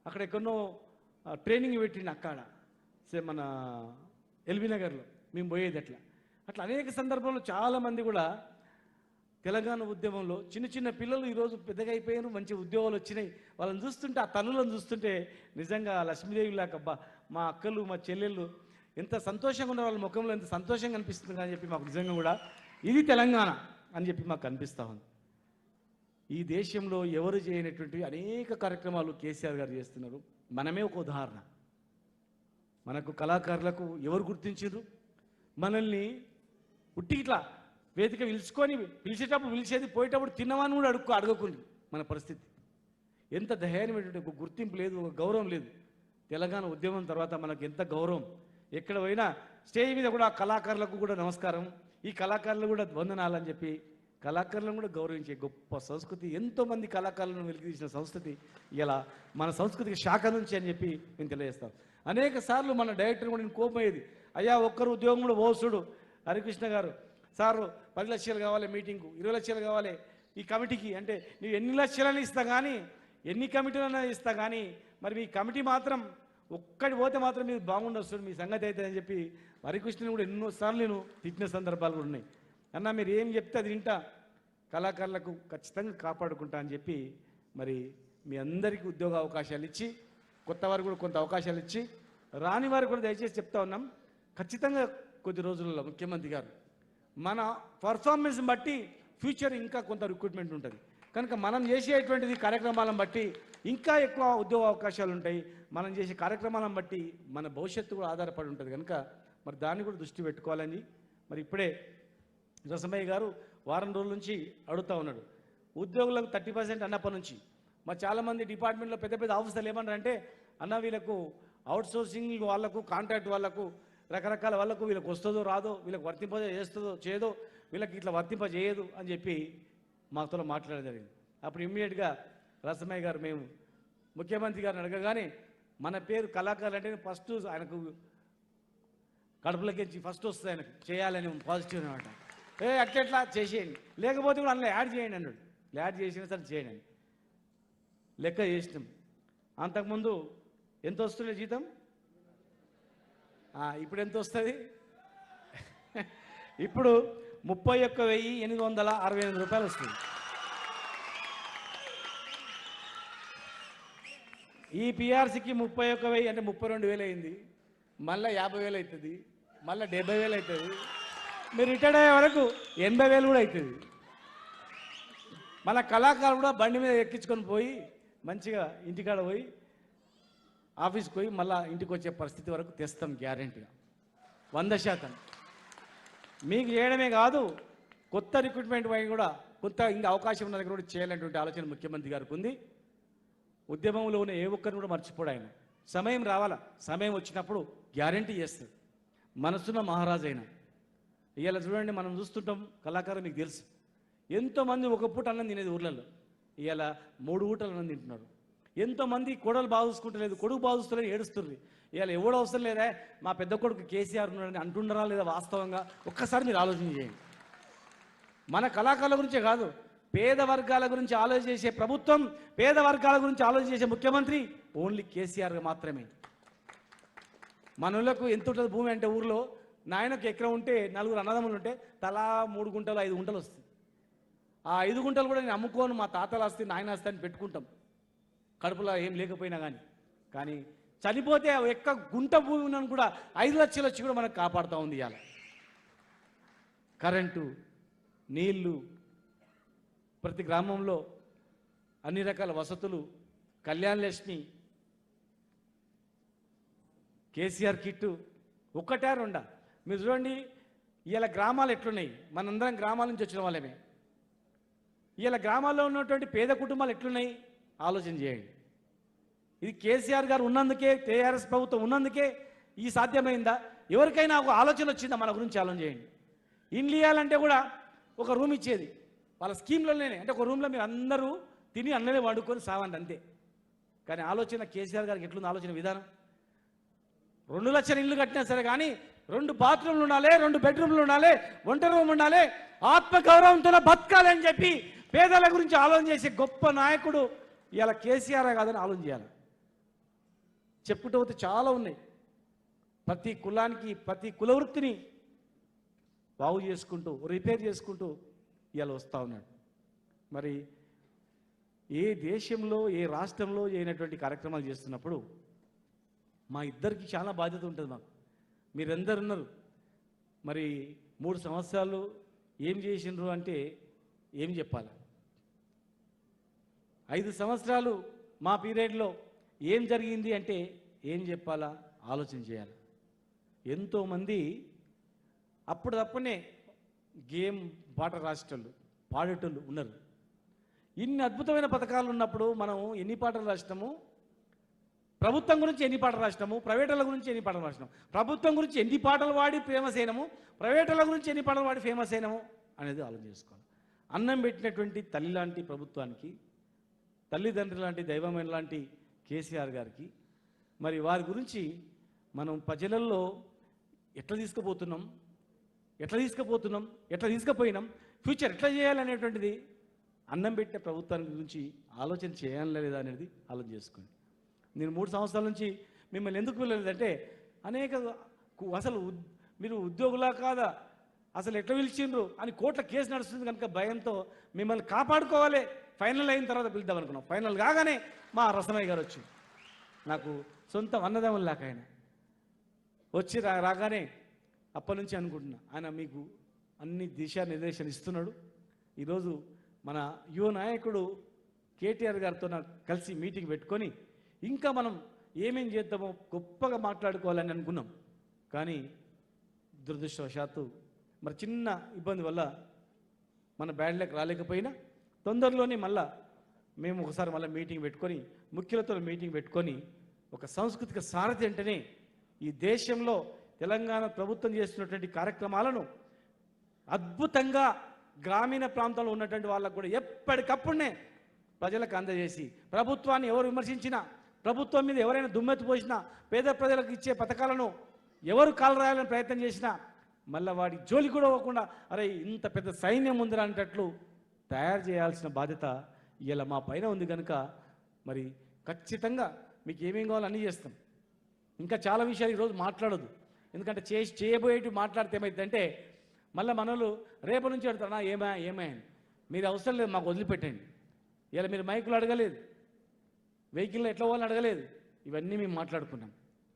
అక్కడ ఎక్కడో ట్రైనింగ్ పెట్టింది అక్కడ మన ఎల్బీ నగర్లో మేము పోయేది. అట్లా అనేక సందర్భంలో చాలామంది కూడా తెలంగాణ ఉద్యమంలో చిన్న పిల్లలు ఈరోజు పెద్దగా అయిపోయారు, మంచి ఉద్యోగాలు వచ్చినాయి. వాళ్ళని చూస్తుంటే, ఆ తల్లులను చూస్తుంటే నిజంగా లక్ష్మీదేవి లాగా అబ్బా మా అక్కలు మా చెల్లెళ్ళు ఎంత సంతోషంగా ఉన్న వాళ్ళ ముఖంలో ఎంత సంతోషంగా అనిపిస్తుంది అని చెప్పి మాకు నిజంగా కూడా ఇది తెలంగాణ అని చెప్పి మాకు అనిపిస్తూ ఉంది. ఈ దేశంలో ఎవరు చేయనటువంటి అనేక కార్యక్రమాలు కేసీఆర్ గారు చేస్తున్నారు. మనమే ఒక ఉదాహరణ. మనకు కళాకారులకు ఎవరు గుర్తించారు? మనల్ని ఉట్టి ఇట్లా వేదిక పిలుచుకొని పిలిచేటప్పుడు పిలిచేది, పోయేటప్పుడు తిన్నవాన్ని కూడా అడగకుండా మన పరిస్థితి. ఎంత ధైర్యమైనటువంటి ఒక గుర్తింపు లేదు, ఒక గౌరవం లేదు. తెలంగాణ ఉద్యమం తర్వాత మనకు ఎంత గౌరవం. ఎక్కడ పోయినా స్టేజ్ మీద కూడా కళాకారులకు కూడా నమస్కారం, ఈ కళాకారులు కూడా వందనాలని చెప్పి కళాకారులను కూడా గౌరవించే గొప్ప సంస్కృతి, ఎంతోమంది కళాకారులను వెలికితీసిన సంస్కృతి ఇలా మన సంస్కృతికి శాఖ నుంచి అని చెప్పి నేను తెలియజేస్తాను. అనేక సార్లు మన డైరెక్టర్ కూడా నేను కోపం అయ్యేది, అయ్యా ఒక్కరు ఉద్యోగం కూడా ఓసుడు హరికృష్ణ గారు, సారు 10 లక్షలు కావాలి మీటింగ్కు, 20 లక్షలు కావాలి ఈ కమిటీకి అంటే, నువ్వు ఎన్ని లక్షలని ఇస్తా కానీ ఎన్ని కమిటీలన్నా ఇస్తా కానీ మరి మీ కమిటీ మాత్రం ఒక్కటి పోతే మాత్రం మీరు బాగుండొస్తుంది, మీ సంగతి అయితే అని చెప్పి హరికృష్ణని కూడా ఎన్నోసార్లు నేను తిట్టిన సందర్భాలు కూడా ఉన్నాయి. అన్న మీరు ఏం చెప్తే అది వింటా, కళాకారులకు ఖచ్చితంగా కాపాడుకుంటా అని చెప్పి మరి మీ అందరికీ ఉద్యోగ అవకాశాలు ఇచ్చి, కొత్త వారికి కూడా కొంత అవకాశాలు ఇచ్చి, రాని వారికి కూడా దయచేసి చెప్తా ఉన్నాం, ఖచ్చితంగా కొద్ది రోజులలో ముఖ్యమంత్రి గారు మన పర్ఫార్మెన్స్ బట్టి ఫ్యూచర్ ఇంకా కొంత రిక్రూట్మెంట్ ఉంటుంది కనుక మనం చేసేటువంటిది కార్యక్రమాలను బట్టి ఇంకా ఎక్కువ ఉద్యోగ అవకాశాలు ఉంటాయి. మనం చేసే కార్యక్రమాలను బట్టి మన భవిష్యత్తు కూడా ఆధారపడి ఉంటుంది కనుక మరి దాన్ని కూడా దృష్టి పెట్టుకోవాలని మరి ఇప్పుడే రసమయ్య గారు వారం రోజుల నుంచి అడుగుతూ ఉన్నాడు. ఉద్యోగులకు 30% అన్నప్పటి నుంచి మరి చాలామంది డిపార్ట్మెంట్లో పెద్ద పెద్ద ఆఫీసర్లు ఏమన్నారంటే, అన్న వీళ్ళకు అవుట్సోర్సింగ్ వాళ్ళకు, కాంట్రాక్ట్ వాళ్ళకు, రకరకాల వాళ్ళకు వీళ్ళకి వస్తుందో రాదో, వీళ్ళకి వర్తింప చేస్తుందో చేయదో, వీళ్ళకి ఇట్లా వర్తింప చేయదు అని చెప్పి మాతో మాట్లాడడం జరిగింది. అప్పుడు ఇమ్మీడియట్గా రసమయ్య గారు మేము ముఖ్యమంత్రి గారిని అడగగానే మన పేరు కళాకారులు అంటే ఫస్ట్ ఆయనకు కడుపులకి ఫస్ట్ వస్తుంది, ఆయనకు చేయాలని పాజిటివ్ అనమాట. అట్లా చేసేయండి, లేకపోతే కూడా అందులో యాడ్ చేయండి అన్నాడు. యాడ్ చేసినా సరే చేయండి, లెక్క చేసినాం. అంతకుముందు ఎంత వస్తుండే జీతం, ఇప్పుడు ఎంత వస్తుంది? ఇప్పుడు 31,868 రూపాయలు వస్తుంది. ఈ పిఆర్సీకి 31,000 అంటే 32,000 అయింది, మళ్ళీ 50,000 అవుతుంది, మళ్ళీ 70,000 అవుతుంది, మీరు రిటైర్డ్ అయ్యే వరకు 80,000 కూడా అవుతుంది. మన కళాకారులు కూడా బండి మీద ఎక్కించుకొని పోయి మంచిగా ఇంటికాడ పోయి ఆఫీస్కి పోయి మళ్ళీ ఇంటికి వచ్చే పరిస్థితి వరకు తెస్తాం గ్యారెంటీగా 100%. మీకు చేయడమే కాదు, కొత్త రిక్రూట్మెంట్ పై కూడా కొత్త ఇంకా అవకాశం ఉన్న దగ్గర కూడా చేయాలనేటువంటి ఆలోచన ముఖ్యమంత్రి గారికి ఉంది. ఉద్యమంలో ఉన్న ఏ ఒక్కరిని కూడా మర్చిపోడు ఆయన. సమయం రావాలా, సమయం వచ్చినప్పుడు గ్యారెంటీ చేస్తుంది. మనసున్న మహారాజు అయినా ఇవాళ చూడండి, మనం చూస్తుంటాం కళాకారులు, మీకు తెలుసు ఎంతోమంది ఒక పూట అన్నం తినేది ఊర్లలో, ఇవాళ 3 పూటలు అన్నం తింటున్నారు. ఎంతోమంది కొడలు బాగా చూసుకుంటలేదు, కొడుకు బాగా చూస్తలేదు, ఏడుస్తుంది. ఇవాళ ఎవడు అవసరం లేదా, మా పెద్ద కొడుకు కేసీఆర్ ఉన్నాడని అంటుండరా లేదా? వాస్తవంగా ఒక్కసారి మీరు ఆలోచన చేయండి. మన కళాకారుల గురించే కాదు, పేద వర్గాల గురించి ఆలోచన చేసే ప్రభుత్వం, పేద వర్గాల గురించి ఆలోచన చేసే ముఖ్యమంత్రి ఓన్లీ కేసీఆర్ మాత్రమే. మనలకు ఎంత ఉంటుంది భూమి అంటే, ఊర్లో నాయనకు ఎకరం ఉంటే 4 అన్నదమ్ములు ఉంటే తలా 3 గుంటలు 5 గుంటలు వస్తుంది. ఆ 5 గుంటలు కూడా నేను అమ్ముకోను, మా తాతలు ఆస్తి నాయన ఆస్తి అని పెట్టుకుంటాం, కడుపులో ఏం లేకపోయినా కానీ చనిపోతే ఎక్క గుంట భూమి ఉన్నాను కూడా 5 లక్షలు వచ్చి కూడా మనకు కాపాడుతూ ఉంది. ఇవాళ కరెంటు, నీళ్లు, ప్రతి గ్రామంలో అన్ని రకాల వసతులు, కళ్యాణ లక్ష్మి, కేసీఆర్ కిట్టు, ఒక్కటే రెండా? మీరు చూడండి ఇవాళ గ్రామాలు ఎట్లున్నాయి. మనందరం గ్రామాల నుంచి వచ్చిన వాళ్ళమే. ఇవాళ గ్రామాల్లో ఉన్నటువంటి పేద కుటుంబాలు ఎట్లున్నాయి ఆలోచన చేయండి. ఇది కేసీఆర్ గారు ఉన్నందుకే, టీఆర్ఎస్ ప్రభుత్వం ఉన్నందుకే ఈ సాధ్యమైందా? ఎవరికైనా ఒక ఆలోచన వచ్చిందా మన గురించి? ఆలోచన చేయండి. ఇండ్లు ఇవ్వాలంటే కూడా ఒక రూమ్ ఇచ్చేది వాళ్ళ స్కీమ్లలోనే, అంటే ఒక రూమ్లో మీరు అందరూ తిని అన్ననే వండుకొని సావండి అంతే. కానీ ఆలోచన కేసీఆర్ గారికి ఎట్లుంది ఆలోచన విధానం? 2 లక్షల ఇల్లు కట్టినా సరే కానీ 2 బాత్రూమ్లు ఉండాలి, 2 బెడ్రూమ్లు ఉండాలి, వంట రూమ్ ఉండాలి, ఆత్మగౌరవంతో బతకాలి అని చెప్పి పేదల గురించి ఆలోచన చేసే గొప్ప నాయకుడు ఇవాళ కేసీఆర్ కాదని ఆలోచన చేయాలి. చెప్పుకుంటూ పోతే చాలా ఉన్నాయి. ప్రతి కులానికి, ప్రతి కులవృత్తిని బాగు చేసుకుంటూ, రిపేర్ చేసుకుంటూ ఇవాళ వస్తూ ఉన్నాడు. మరి ఏ దేశంలో, ఏ రాష్ట్రంలో అయినటువంటి కార్యక్రమాలు చేస్తున్నప్పుడు మా ఇద్దరికి చాలా బాధ్యత ఉంటుంది. మాకు మీరందరు ఉన్నారు. మరి 3 సంవత్సరాలు ఏం చేసిండ్రు అంటే ఏం చెప్పాలి? 5 సంవత్సరాలు మా పీరియడ్లో ఏం జరిగింది అంటే ఏం చెప్పాలా? ఆలోచన చేయాలి. ఎంతోమంది అప్పుడు తప్పనే గేమ్ పాట రాసేటోళ్ళు పాడేటోళ్ళు ఉన్నారు. ఇన్ని అద్భుతమైన పథకాలు ఉన్నప్పుడు మనం ఎన్ని పాటలు రాసినాము, ప్రభుత్వం గురించి ఎన్ని పాటలు రాసినాము, ప్రైవేటుల గురించి ఎన్ని పాటలు రాసినాము, ప్రభుత్వం గురించి ఎన్ని పాటలు వాడి ఫేమస్ అయినాము, ప్రైవేటుల గురించి ఎన్ని పాటలు వాడి ఫేమస్ అయినాము అనేది ఆలోచన చేసుకోవాలి. అన్నం పెట్టినటువంటి తల్లి లాంటి ప్రభుత్వానికి, తల్లిదండ్రులు లాంటి దైవమైన లాంటి కేసీఆర్ గారికి మరి వారి గురించి మనం ప్రజలలో ఎట్లా తీసుకుపోయినాం, ఫ్యూచర్ ఎట్లా చేయాలనేటువంటిది అన్నం పెట్టే ప్రభుత్వానికి గురించి ఆలోచన చేయాలా లేదా అనేది ఆలోచన చేసుకోండి. నేను 3 సంవత్సరాల నుంచి మిమ్మల్ని ఎందుకు పిలవలేదంటే అసలు మీరు ఉద్యోగులా కాదా, అసలు ఎట్లా పిలిచిండ్రు అని కోర్టుల కేసు నడుస్తుంది కనుక భయంతో మిమ్మల్ని కాపాడుకోవాలి, ఫైనల్ అయిన తర్వాత పిలుద్దాం అనుకున్నాం. ఫైనల్ కాగానే మా రసమయ్య గారు వచ్చి నాకు సొంత అన్నదమ్ములాక ఆయన వచ్చి రాగానే అప్పటి నుంచి అనుకుంటున్నా ఆయన మీకు అన్ని దిశానిర్దేశం ఇస్తున్నాడు. ఈరోజు మన యువ నాయకుడు కేటీఆర్ గారితో నాకు కలిసి మీటింగ్ పెట్టుకొని ఇంకా మనం ఏమేం చేద్దామో గొప్పగా మాట్లాడుకోవాలని అనుకున్నాం. కానీ దురదృష్టవశాత్తు మరి చిన్న ఇబ్బంది వల్ల మన బ్యాండ్లకు రాలేకపోయినా తొందరలోనే మేము ఒకసారి మీటింగ్ పెట్టుకొని ముఖ్యులతో మీటింగ్ పెట్టుకొని ఒక సాంస్కృతిక సారథి అంటేనే ఈ దేశంలో తెలంగాణ ప్రభుత్వం చేస్తున్నటువంటి కార్యక్రమాలను అద్భుతంగా గ్రామీణ ప్రాంతంలో ఉన్నటువంటి వాళ్ళకు కూడా ఎప్పటికప్పుడే ప్రజలకు అందజేసి ప్రభుత్వాన్ని ఎవరు విమర్శించినా, ప్రభుత్వం మీద ఎవరైనా దుమ్మెత్తి పోసినా, పేద ప్రజలకు ఇచ్చే పథకాలను ఎవరు కాలు రాయాలని ప్రయత్నం చేసినా మళ్ళీ వాడి జోలి కూడా పోకుండా అరే ఇంత పెద్ద సైన్యం ఉందిరా అనేటట్లు తయారు చేయాల్సిన బాధ్యత ఇలా మా పైన ఉంది కనుక మరి ఖచ్చితంగా మీకు ఏమేం కావాలో అన్నీ చేస్తాం. ఇంకా చాలా విషయాలు ఈరోజు మాట్లాడదు, ఎందుకంటే చేయబోయేటి మాట్లాడితే ఏమైందంటే మళ్ళీ మనలు రేపు నుంచి అడుగుతారా ఏమైంది మీరు అవసరం లేదు మాకు వదిలిపెట్టండి, ఇలా మీరు మైకులు అడగలేదు, వెహికల్లో ఎట్లా పోవాలని అడగలేదు, ఇవన్నీ మేము మాట్లాడుకున్నాం.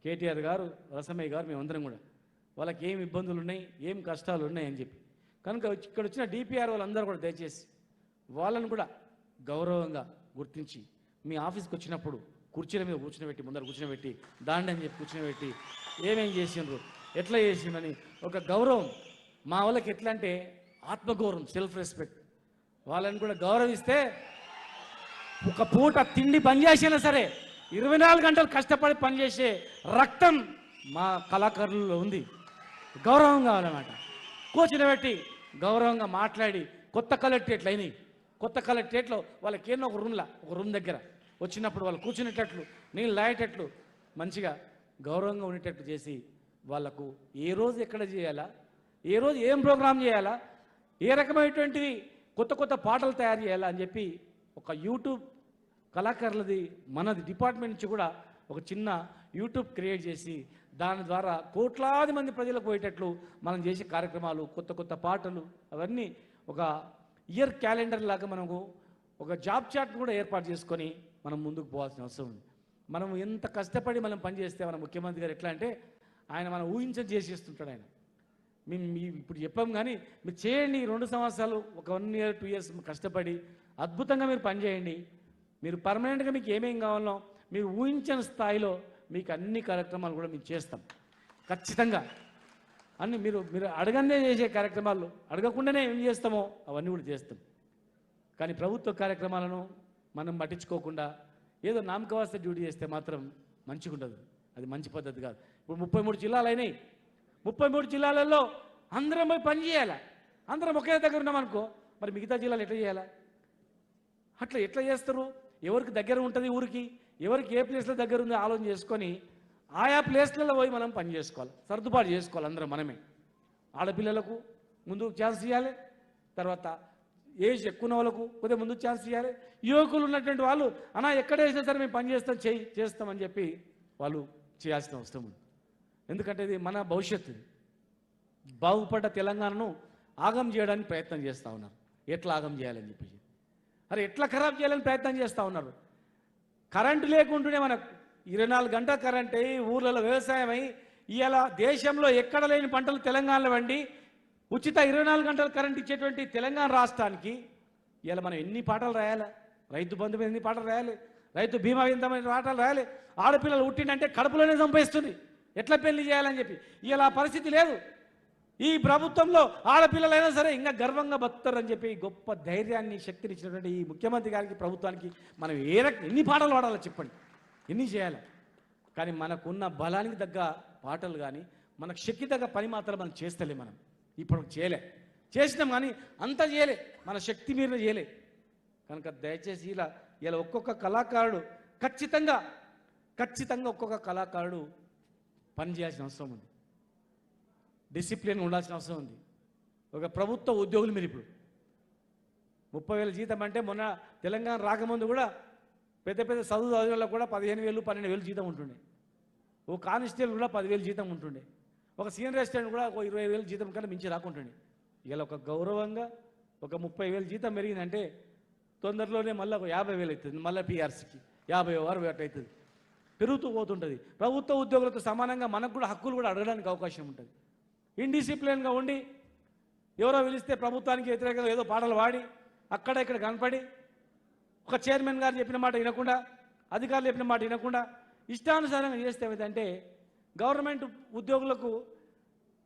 కేటీఆర్ గారు, రసమయ్య గారు, మేమందరం కూడా వాళ్ళకి ఏం ఇబ్బందులు ఉన్నాయి, ఏం కష్టాలు ఉన్నాయని చెప్పి కనుక ఇక్కడ వచ్చిన డిపిఆర్ వాళ్ళందరూ కూడా దయచేసి వాళ్ళని కూడా గౌరవంగా గుర్తించి మీ ఆఫీస్కి వచ్చినప్పుడు కుర్చీల మీద కూర్చునిపెట్టి, ముందర కూర్చునిపెట్టి, దాండి అని చెప్పి కూర్చునిపెట్టి ఏమేం చేసిండ్రు, ఎట్లా చేసిండ్రని ఒక గౌరవం మా వాళ్ళకి ఎట్లా అంటే ఆత్మగౌరవం, సెల్ఫ్ రెస్పెక్ట్, వాళ్ళని కూడా గౌరవిస్తే ఒక పూట తిండి పనిచేసినా సరే 24 గంటలు కష్టపడి పనిచేసే రక్తం మా కళాకారులలో ఉంది. గౌరవం కావాలన్నమాట. కూర్చునిపెట్టి గౌరవంగా మాట్లాడి కొత్త కలెక్టరేట్లు అయినాయి. కొత్త కలెక్టరేట్లో వాళ్ళకి ఏమో ఒక రూమ్ దగ్గర వచ్చినప్పుడు వాళ్ళు కూర్చునేటట్లు, నీళ్ళు లాయేటట్లు, మంచిగా గౌరవంగా ఉండేటట్లు చేసి వాళ్లకు ఏ రోజు ఎక్కడ చేయాలా, ఏ రోజు ఏం ప్రోగ్రాం చేయాలా, ఏ రకమైనటువంటివి కొత్త పాటలు తయారు చేయాలా అని చెప్పి ఒక యూట్యూబ్ కళాకారులది మనది డిపార్ట్మెంట్ నుంచి కూడా ఒక చిన్న యూట్యూబ్ క్రియేట్ చేసి దాని ద్వారా కోట్లాది మంది ప్రజలకు పోయేటట్లు మనం చేసే కార్యక్రమాలు, కొత్త పాటలు, అవన్నీ ఒక ఇయర్ క్యాలెండర్ లాగా మనకు ఒక జాబ్ చార్ట్ కూడా ఏర్పాటు చేసుకొని మనం ముందుకు పోవాల్సిన అవసరం ఉంది. మనం ఎంత కష్టపడి మనం పనిచేస్తే మన ముఖ్యమంత్రి గారు ఎట్లా అంటే ఆయన మనం ఊహించని చేసేస్తుంటాడు. ఆయన మేము ఇప్పుడు చెప్పాం కానీ మీరు చేయండి, 2 సంవత్సరాలు, ఒక 1 year 2 years కష్టపడి అద్భుతంగా మీరు పనిచేయండి. మీరు పర్మనెంట్గా మీకు ఏమేం కావాలో మీరు ఊహించని స్థాయిలో మీకు అన్ని కార్యక్రమాలు కూడా మేము చేస్తాం ఖచ్చితంగా. అన్ని మీరు అడగనే చేసే కార్యక్రమాలు, అడగకుండానే ఏం చేస్తామో అవన్నీ కూడా చేస్తాం. కానీ ప్రభుత్వ కార్యక్రమాలను మనం పట్టించుకోకుండా ఏదో నామకవాస్త డ్యూటీ చేస్తే మాత్రం మంచిగా ఉండదు, అది మంచి పద్ధతి కాదు. ఇప్పుడు 33 జిల్లాలు అయినాయి. 33 జిల్లాలలో అందరం పోయి పని చేయాలా? అందరం ఒకే దగ్గర ఉన్నామనుకో, మరి మిగతా జిల్లాలు ఎట్లా చేయాలా? అట్లా ఎట్లా చేస్తారు? ఎవరికి దగ్గర ఉంటుంది ఊరికి, ఎవరికి ఏ ప్లేస్లో దగ్గర ఉందో ఆలోచన చేసుకొని ఆయా ప్లేస్లలో పోయి మనం పని చేసుకోవాలి, సర్దుబాటు చేసుకోవాలి. అందరం మనమే ఆడపిల్లలకు ముందు ఛాన్స్ ఇవ్వాలి, తర్వాత ఏజ్ ఎక్కువ వాళ్ళకు కొద్దిగా ముందు ఛాన్స్ ఇవ్వాలి. యువకులు ఉన్నటువంటి వాళ్ళు అన్నా ఎక్కడ వేసినా సరే మేము పని చేస్తామని చెప్పి వాళ్ళు చేయాల్సిన అవసరం ఉంది. ఎందుకంటే ఇది మన భవిష్యత్తు. బాగుపడ్డ తెలంగాణను ఆగం చేయడానికి ప్రయత్నం చేస్తూ ఉన్నారు. ఎట్లా ఆగం చేయాలని చెప్పేసి, అరే ఎట్లా ఖరాబ్ చేయాలని ప్రయత్నం చేస్తూ ఉన్నారు. కరెంటు లేకుండానే మనకు 24 గంటల కరెంట్ అయ్యి ఊర్లలో వ్యవసాయం అయ్యి ఇవాళ దేశంలో ఎక్కడ లేని పంటలు తెలంగాణలో వండి ఉచిత 24 గంటల కరెంట్ ఇచ్చేటువంటి తెలంగాణ రాష్ట్రానికి ఇవాళ మనం ఎన్ని పాటలు రాయాలి? రైతు బంధు మీద ఎన్ని పాటలు రాయాలి? రైతు బీమా ఎంతమైన పాటలు రాయాలి? ఆడపిల్లలు పుట్టిందంటే కడుపులోనే చంపేస్తుంది. ఎట్లా పెళ్లి చేయాలని చెప్పి. ఇలా పరిస్థితి లేదు. ఈ ప్రభుత్వంలో ఆడపిల్లలైనా సరే ఇంకా గర్వంగా బతుకుతారని చెప్పి గొప్ప ధైర్యాన్ని శక్తిని ఇచ్చినటువంటి ఈ ముఖ్యమంత్రి గారికి ప్రభుత్వానికి మనం ఎన్ని పాటలు పాడాలో చెప్పండి, ఎన్ని చేయాలి. కానీ మనకున్న బలానికి తగ్గ పాటలు కానీ మనకు శక్తి తగ్గ పని మాత్రం మనం చేస్తలే. మనం ఇప్పుడు చేయలే, చేసినాం కానీ అంత చేయలే, మన శక్తి మీద చేయలే. కనుక దయచేసి ఇలా ఒక్కొక్క కళాకారుడు ఖచ్చితంగా ఒక్కొక్క కళాకారుడు పని చేయాల్సిన అవసరం ఉంది, డిసిప్లిన్ ఉండాల్సిన అవసరం ఉంది. ఒక ప్రభుత్వ ఉద్యోగులు మీరు ఇప్పుడు 30,000 జీతం అంటే మొన్న తెలంగాణ రాకముందు కూడా పెద్ద చదువు వాళ్ళకు కూడా 15,000 12,000 జీతం ఉంటుండే. ఓ కానిస్టేబుల్ కూడా 10,000 జీతం ఉంటుండే. ఒక సీనియర్ అసిస్టెంట్ కూడా ఒక 20,000 జీతం కన్నా మించి రాకుంటుండే. ఇలా ఒక గౌరవంగా ఒక 30,000 జీతం పెరిగిందంటే తొందరలోనే మళ్ళీ ఒక 50,000 అవుతుంది. మళ్ళీ పిఆర్సీకి 50,000 అవుతుంది, పెరుగుతూ పోతుంటుంది. ప్రభుత్వ ఉద్యోగులతో సమానంగా మనకు కూడా హక్కులు కూడా అడగడానికి అవకాశం ఉంటుంది. ఇండిసిప్లిన్గా ఉండి ఎవరో పిలిస్తే ప్రభుత్వానికి వ్యతిరేకంగా ఏదో పాటలు పాడి అక్కడ ఇక్కడ కనపడి ఒక చైర్మన్ గారు చెప్పిన మాట వినకుండా, అధికారులు చెప్పిన మాట వినకుండా ఇష్టానుసారంగా చేస్తే ఏమిటంటే గవర్నమెంట్ ఉద్యోగులకు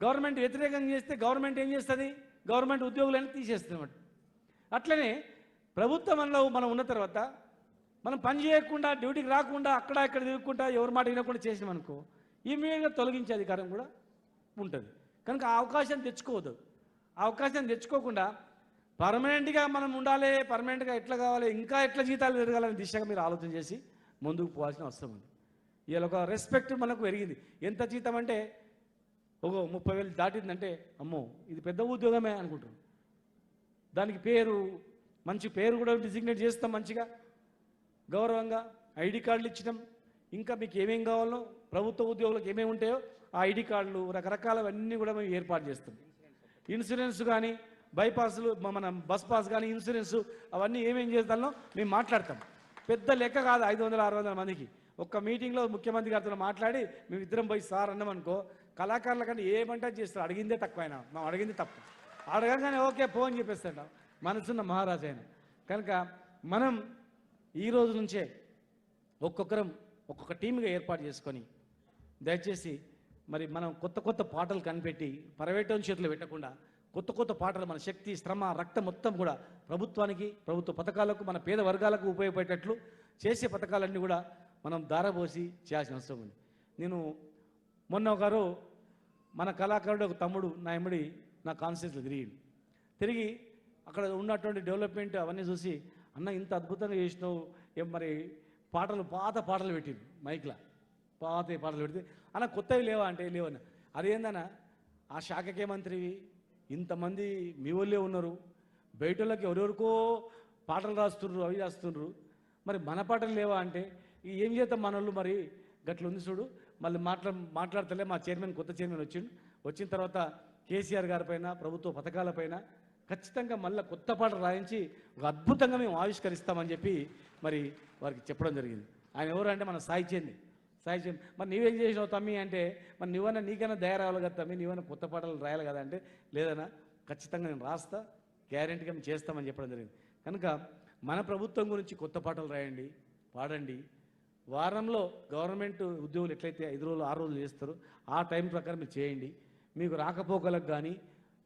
గవర్నమెంట్ వ్యతిరేకంగా చేస్తే గవర్నమెంట్ ఏం చేస్తుంది, గవర్నమెంట్ ఉద్యోగులను తీసేస్తుంది. అట్లనే ప్రభుత్వంలో మనం ఉన్న తర్వాత మనం పని చేయకుండా డ్యూటీకి రాకుండా అక్కడ ఇక్కడ తిరుగుకుంటా ఎవరి మాట వినకుండా చేసినామనుకో ఇమీడియట్గా తొలగించే అధికారం కూడా ఉంటుంది. కనుక ఆ అవకాశం తెచ్చుకోవద్దు. ఆ అవకాశం తెచ్చుకోకుండా పర్మనెంట్గా మనం ఉండాలి, పర్మనెంట్గా ఎట్లా కావాలి, ఇంకా ఎట్లా జీతాలు పెరగాలనే దిశగా మీరు ఆలోచన చేసి ముందుకు పోవాల్సిన అవసరం ఉంది. ఇలా ఒక రెస్పెక్ట్ మనకు పెరిగింది. ఎంత జీతం అంటే ఒక 30,000 దాటిందంటే అమ్మో ఇది పెద్ద ఉద్యోగమే అనుకుంటారు. దానికి మంచి పేరు కూడా డిజిగ్నేట్ చేస్తాం, మంచిగా గౌరవంగా ఐడి కార్డులు ఇచ్చడం. ఇంకా మీకు ఏమేం కావాలో ప్రభుత్వ ఉద్యోగులకు ఏమేమి ఉంటాయో ఆ ఐడి కార్డులు రకరకాలవన్నీ కూడా మేము ఏర్పాటు చేస్తాం. ఇన్సూరెన్స్ కానీ బైపాస్లు మన బస్ పాస్ కానీ ఇన్సూరెన్స్ అవన్నీ ఏమేం చేస్తానో మేము మాట్లాడతాం. పెద్ద లెక్క కాదు, 500-600 మందికి ఒక్క మీటింగ్లో ముఖ్యమంత్రి గారితో మాట్లాడి మేము ఇద్దరం పోయి సార్ అన్నామనుకో కళాకారుల కంటే ఏమంటే చేస్తారు. అడిగిందే తక్కువ, అయినా మనం అడిగింది తప్పు. అడగగానే ఓకే పో అని చెప్పేస్తాడు మనసున్న మహారాజు అయిన. కనుక మనం ఈ రోజు నుంచే ఒక్కొక్కరం ఒక్కొక్క టీమ్గా ఏర్పాటు చేసుకొని దయచేసి మరి మనం కొత్త పాటలు కనిపెట్టి ప్రైవేట్ చేతులు పెట్టకుండా కొత్త పాటలు మన శక్తి శ్రమ రక్తం మొత్తం కూడా ప్రభుత్వానికి ప్రభుత్వ పథకాలకు మన పేద వర్గాలకు ఉపయోగపడేటట్లు చేసే పథకాలన్నీ కూడా మనం దారబోసి చేయాల్సిన అవసరం ఉంది. నేను మొన్న ఒకరు మన కళాకారుడు ఒక తమ్ముడు నా ఎమ్మడి నా కాన్స్టిట్యూన్సీలో తిరిగి అక్కడ ఉన్నటువంటి డెవలప్మెంట్ అవన్నీ చూసి అన్న ఇంత అద్భుతంగా చేసినావు మరి పాత పాటలు పెట్టింది మైక్లా పాత పాటలు పెడితే అన్న కొత్తవి లేవా అంటే లేవన్న. అదేందన్న ఆ శాఖకే మంత్రివి ఇంతమంది మీ వాళ్ళే ఉన్నారు, బయట వాళ్ళకి ఎవరెవరికో పాటలు రాస్తున్నారు అవి రాస్తున్నారు, మరి మన పాటలు లేవా అంటే ఏం చేద్దాం మన వాళ్ళు మరి గట్ల ఉంది చూడు. మళ్ళీ మాట్లాడతలే మా కొత్త చైర్మన్ వచ్చిన తర్వాత కేసీఆర్ గారిపైన ప్రభుత్వ పథకాలపైన ఖచ్చితంగా మళ్ళీ కొత్త పాటలు రాయించి ఒక అద్భుతంగా మేము ఆవిష్కరిస్తామని చెప్పి మరి వారికి చెప్పడం జరిగింది. ఆయన ఎవరంటే మన సాయి చంద్. మరి నీవేం చేసినావు తమ్మి అంటే మరి నీకైనా దయ రావాలి కదా తమ్మి, నీవైనా కొత్త పాటలు రాయాలి కదా అంటే లేదన్నా ఖచ్చితంగా నేను రాస్తా, గ్యారెంటీగా మేము చేస్తామని చెప్పడం జరిగింది. కనుక మన ప్రభుత్వం గురించి కొత్త పాటలు రాయండి, పాడండి. వారంలో గవర్నమెంట్ ఉద్యోగులు ఎట్లయితే 5 రోజులు 6 రోజులు చేస్తారో ఆ టైం ప్రకారం మీరు చేయండి. మీకు రాకపోకలకు కానీ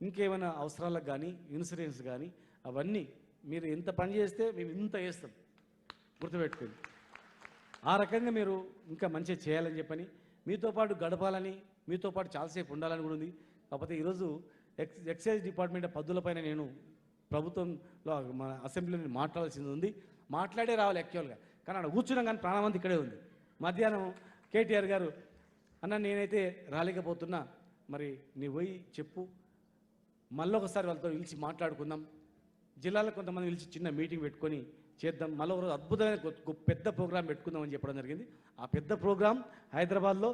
ఇంకేమైనా అవసరాలకు కానీ ఇన్సూరెన్స్ కానీ అవన్నీ మీరు ఎంత పని చేస్తే మేము ఇంత వేస్తాం, గుర్తుపెట్టుకోండి. ఆ రకంగా మీరు ఇంకా మంచిగా చేయాలని చెప్పని మీతో పాటు గడపాలని మీతో పాటు చాలాసేపు ఉండాలని కూడా ఉంది. కాకపోతే ఈరోజు ఎక్సైజ్ డిపార్ట్మెంట్ పద్దులపైన నేను ప్రభుత్వంలో మన అసెంబ్లీని మాట్లాడాల్సింది ఉంది. మాట్లాడే రావాలి యాక్చువల్గా, కానీ అక్కడ కూర్చున్నాం కానీ ప్రాణవంతి ఇక్కడే ఉంది. మధ్యాహ్నం కేటీఆర్ గారు అన్న నేనైతే రాలేకపోతున్నా, మరి నీ పోయి చెప్పు, మళ్ళీ ఒకసారి వాళ్ళతో పిలిచి మాట్లాడుకుందాం, జిల్లాలో కొంతమంది పిలిచి చిన్న మీటింగ్ పెట్టుకొని చేద్దాం, మళ్ళీ ఒకరోజు అద్భుతమైన పెద్ద ప్రోగ్రాం పెట్టుకుందామని చెప్పడం జరిగింది. ఆ పెద్ద ప్రోగ్రాం హైదరాబాద్లో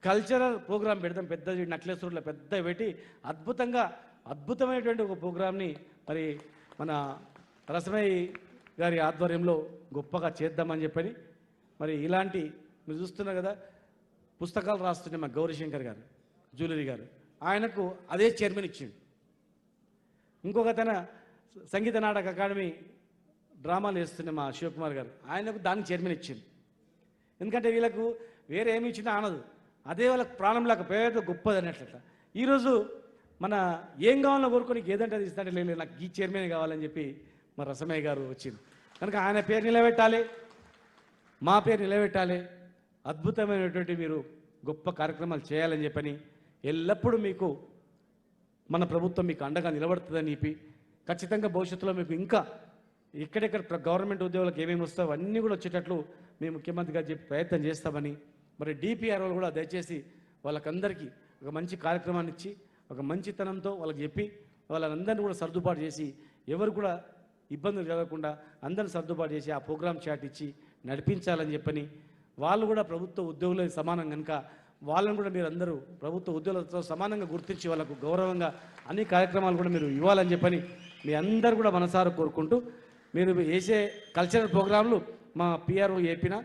కల్చరల్ ప్రోగ్రాం పెడదాం, పెద్ద నక్లేశ్వరులో పెద్ద పెట్టి అద్భుతమైనటువంటి ఒక ప్రోగ్రాంని మరి మన రసమయ్య గారి ఆధ్వర్యంలో గొప్పగా చేద్దామని చెప్పని మరి ఇలాంటి మీరు చూస్తున్నారు కదా పుస్తకాలు రాస్తుండే మా గౌరీశంకర్ గారు జ్యువెలరీ గారు, ఆయనకు అదే చైర్మన్ ఇచ్చిండు. ఇంకొక తన సంగీత నాటక అకాడమీ డ్రామాలు వేస్తుండే మా శివకుమార్ గారు, ఆయనకు దానికి చైర్మన్ ఇచ్చింది. ఎందుకంటే వీళ్ళకు వేరే ఏమి ఇచ్చినా అనదు, అదే వాళ్ళకి ప్రాణంలాగా పేద గొప్పది అన్నట్లట. ఈరోజు మన ఏం కావాలో కోరుకొని ఏదంటే అది ఇస్తాంటే లేదు నాకు ఈ చైర్మన్ కావాలని చెప్పి మా రసమయ్య గారు వచ్చింది కనుక ఆయన పేరు నిలబెట్టాలి, మా పేరు నిలబెట్టాలి, అద్భుతమైనటువంటి మీరు గొప్ప కార్యక్రమాలు చేయాలని చెప్పని ఎల్లప్పుడూ మీకు మన ప్రభుత్వం మీకు అండగా నిలబడుతుందని చెప్పి ఖచ్చితంగా భవిష్యత్తులో మీకు ఇంకా ఎక్కడెక్కడ గవర్నమెంట్ ఉద్యోగులకు ఏమేమి వస్తాయో అన్నీ కూడా వచ్చేటట్లు మేము ముఖ్యమంత్రి గారు చెప్పి ప్రయత్నం చేస్తామని, మరి డిపిఆర్ కూడా దయచేసి వాళ్ళకందరికీ ఒక మంచి కార్యక్రమాన్ని ఇచ్చి ఒక మంచితనంతో వాళ్ళకి చెప్పి వాళ్ళందరినీ కూడా సర్దుబాటు చేసి ఎవరు కూడా ఇబ్బందులు కలగకుండా అందరిని సర్దుబాటు చేసి ఆ ప్రోగ్రామ్ చాట్ ఇచ్చి నడిపించాలని చెప్పని, వాళ్ళు కూడా ప్రభుత్వ ఉద్యోగులకు సమానం కనుక వాళ్ళని కూడా మీరు అందరూ ప్రభుత్వ ఉద్యోగులతో సమానంగా గుర్తించి వాళ్ళకు గౌరవంగా అన్ని కార్యక్రమాలు కూడా మీరు ఇవ్వాలని చెప్పని మీ అందరు కూడా మనసారా కోరుకుంటూ, మీరు వేసే కల్చరల్ ప్రోగ్రాంలు మా పిఆర్ఓ ఏపిన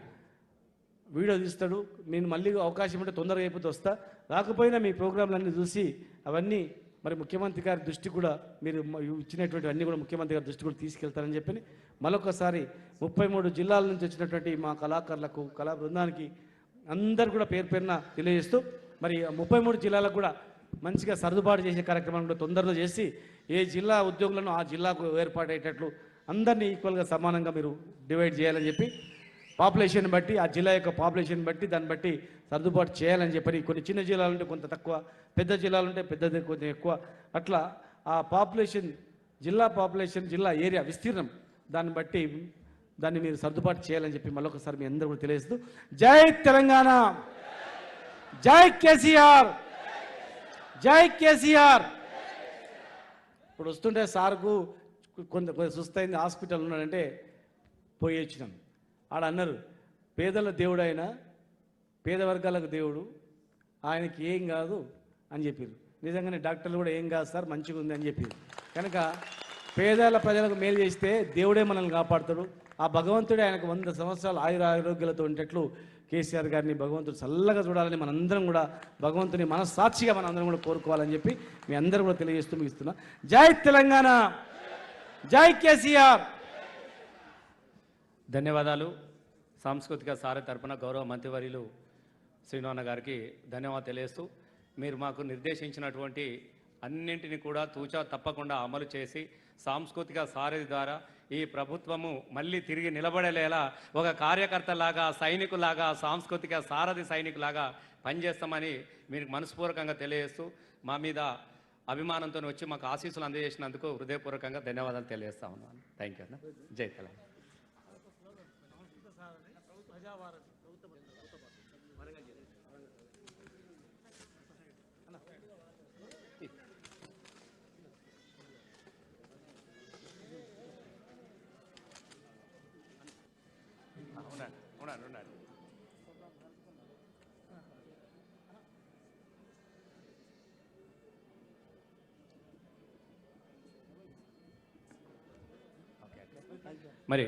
వీడియో తీస్తాడు, నేను మళ్ళీ అవకాశం ఉంటే తొందరగా అయిపోతే వస్తా, రాకపోయినా మీ ప్రోగ్రాంలన్నీ చూసి అవన్నీ మరి ముఖ్యమంత్రి గారి దృష్టి కూడా మీరు ఇచ్చినటువంటి అన్నీ కూడా ముఖ్యమంత్రి గారి దృష్టి కూడా తీసుకెళ్తారని చెప్పి మరొకసారి 33 జిల్లాల నుంచి వచ్చినటువంటి మా కళాకారులకు కళా బృందానికి అందరు కూడా పేరు పేరున తెలియజేస్తూ, మరి 33 జిల్లాలకు కూడా మంచిగా సర్దుబాటు చేసే కార్యక్రమాన్ని కూడా తొందరగా చేసి ఏ జిల్లా ఉద్యోగులను ఆ జిల్లాకు ఏర్పాటయ్యేటట్లు అందరినీ ఈక్వల్గా సమానంగా మీరు డివైడ్ చేయాలని చెప్పి పాపులేషన్ బట్టి ఆ జిల్లా యొక్క పాపులేషన్ బట్టి దాన్ని బట్టి సర్దుబాటు చేయాలని చెప్పని, కొన్ని చిన్న జిల్లాలు ఉంటే కొంత తక్కువ, పెద్ద జిల్లాలు ఉంటే పెద్దది కొంచెం ఎక్కువ, అట్లా ఆ పాపులేషన్ జిల్లా ఏరియా విస్తీర్ణం దాన్ని బట్టి దాన్ని మీరు సర్దుబాటు చేయాలని చెప్పి మరొకసారి మీ అందరూ కూడా తెలియజేస్తూ జై తెలంగాణ, జై కేసీఆర్, జై కేసీఆర్. ఇప్పుడు వస్తుంటే సార్కు కొంత సుస్తైంది హాస్పిటల్ ఉన్నాడంటే పోయి వచ్చినాం. ఆడ అన్నారు పేదల దేవుడు ఆయన, పేద వర్గాలకు దేవుడు, ఆయనకి ఏం కాదు అని చెప్పారు. నిజంగానే డాక్టర్లు కూడా ఏం కాదు సార్ మంచిగా ఉంది అని చెప్పారు. కనుక పేదల ప్రజలకు మేలు చేస్తే దేవుడే మనల్ని కాపాడుతాడు. ఆ భగవంతుడే ఆయనకు 100 సంవత్సరాలు ఆరోగ్యాలతో ఉండేట్లు కేసీఆర్ గారిని భగవంతుడు చల్లగా చూడాలని మనందరం కూడా భగవంతుని మనస్సాక్షిగా మనందరం కూడా కోరుకోవాలని చెప్పి మీ అందరూ కూడా తెలియజేస్తూ ముగిస్తున్నా. జై తెలంగాణ, జై కేసీఆర్. ధన్యవాదాలు. సాంస్కృతిక సారథి తరపున గౌరవ మంత్రివర్యులు శ్రీనివాస గారికి ధన్యవాదాలు తెలియజేస్తూ, మీరు మాకు నిర్దేశించినటువంటి అన్నింటినీ కూడా తూచా తప్పకుండా అమలు చేసి సాంస్కృతిక సారథి ద్వారా ఈ ప్రభుత్వము మళ్ళీ తిరిగి నిలబడలేలా ఒక కార్యకర్తలాగా, సైనికులాగా, సాంస్కృతిక సారథి సైనికులాగా పనిచేస్తామని మీరు మనస్పూర్వకంగా తెలియజేస్తూ, మా మీద అభిమానంతో వచ్చి మాకు ఆశీస్సులు అందజేసినందుకు హృదయపూర్వకంగా ధన్యవాదాలు తెలియజేస్తా ఉన్నాను. థ్యాంక్ యూ అన్న. జై తెలంగాణ. ఉన్నాడు. మరి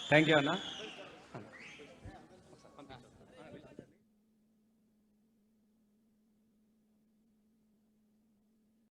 థ్యాంక్ యూ అన్న.